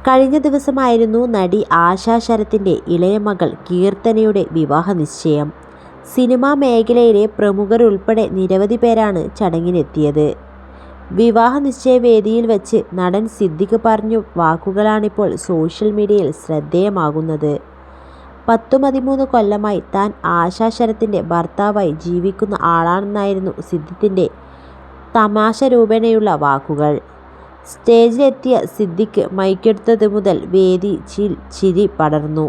കഴിഞ്ഞ ദിവസമായിരുന്നു നടി ആശാ ശരത്തിൻ്റെ ഇളയ മകൾ കീർത്തനയുടെ വിവാഹ നിശ്ചയം. സിനിമാ മേഖലയിലെ പ്രമുഖരുൾപ്പെടെ നിരവധി പേരാണ് ചടങ്ങിനെത്തിയത്. വിവാഹ നിശ്ചയ വേദിയിൽ വച്ച് നടൻ സിദ്ദിഖ് പറഞ്ഞ വാക്കുകളാണിപ്പോൾ സോഷ്യൽ മീഡിയയിൽ ശ്രദ്ധേയമാകുന്നത്. 13 കൊല്ലമായി താൻ ആശാ ശരത്തിൻ്റെ ഭർത്താവായി ജീവിക്കുന്ന ആളാണെന്നായിരുന്നു സിദ്ദിഖിൻ്റെ തമാശ രൂപേണയുള്ള വാക്കുകൾ. സ്റ്റേജിലെത്തിയ സിദ്ദിഖ് മൈക്കെടുത്തത് മുതൽ വേദിയിൽ ചിരി പടർന്നു.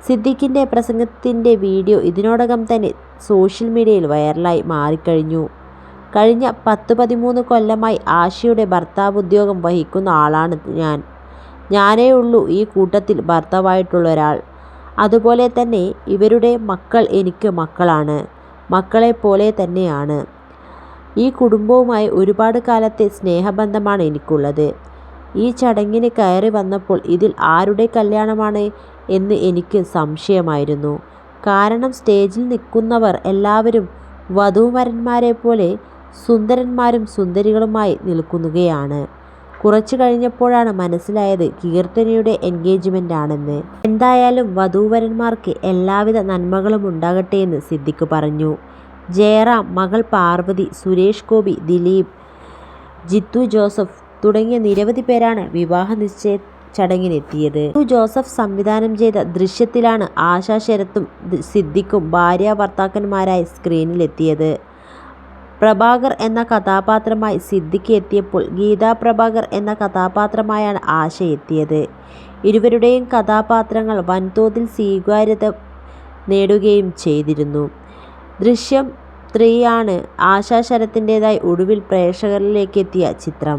സിദ്ദിഖിൻ്റെ പ്രസംഗത്തിൻ്റെ വീഡിയോ ഇതിനോടകം തന്നെ സോഷ്യൽ മീഡിയയിൽ വൈറലായി മാറിക്കഴിഞ്ഞു. കഴിഞ്ഞ 13 കൊല്ലമായി ആശയുടെ ഭർത്താവ് ഉദ്യോഗം വഹിക്കുന്ന ആളാണ് ഞാനേ ഉള്ളൂ ഈ കൂട്ടത്തിൽ ഭർത്താവായിട്ടുള്ള ഒരാൾ. അതുപോലെ തന്നെ ഇവരുടെ മക്കൾ എനിക്ക് മക്കളാണ്, മക്കളെപ്പോലെ തന്നെയാണ്. ഈ കുടുംബവുമായി ഒരുപാട് കാലത്തെ സ്നേഹബന്ധമാണ് എനിക്കുള്ളത്. ഈ ചടങ്ങിന് കയറി വന്നപ്പോൾ ഇതിൽ ആരുടെ കല്യാണമാണ് എന്ന് എനിക്ക് സംശയമായിരുന്നു. കാരണം സ്റ്റേജിൽ നിൽക്കുന്നവർ എല്ലാവരും വധൂവരന്മാരെ പോലെ സുന്ദരന്മാരും സുന്ദരികളുമായി നിൽക്കുകയാണ്. കുറച്ചു കഴിഞ്ഞപ്പോഴാണ് മനസ്സിലായത് കീർത്തനയുടെ എൻഗേജ്മെൻ്റ് ആണെന്ന്. എന്തായാലും വധൂവരന്മാർക്ക് എല്ലാവിധ നന്മകളും ഉണ്ടാകട്ടെ എന്ന് സിദ്ദിഖ് പറഞ്ഞു. ജയറാം, മകൾ പാർവതി, സുരേഷ് ഗോപി, ദിലീപ്, ജിത്തു ജോസഫ് തുടങ്ങിയ നിരവധി പേരാണ് വിവാഹ നിശ്ചയ ചടങ്ങിനെത്തിയത്. ജിത്തു ജോസഫ് സംവിധാനം ചെയ്ത ദൃശ്യത്തിലാണ് ആശാ ശരത്തും സിദ്ദിഖും ഭാര്യ ഭർത്താക്കന്മാരായി സ്ക്രീനിലെത്തിയത്. പ്രഭാകർ എന്ന കഥാപാത്രമായി സിദ്ദിഖ് എത്തിയപ്പോൾ ഗീതാ പ്രഭാകർ എന്ന കഥാപാത്രമായാണ് ആശ എത്തിയത്. ഇരുവരുടെയും കഥാപാത്രങ്ങൾ വൻതോതിൽ സ്വീകാര്യത നേടുകയും ചെയ്തിരുന്നു. ദൃശ്യം 3 ആണ് ആശാ ശരത്തിൻ്റെതായി ഒടുവിൽ പ്രേക്ഷകരിലേക്ക് എത്തിയ ചിത്രം.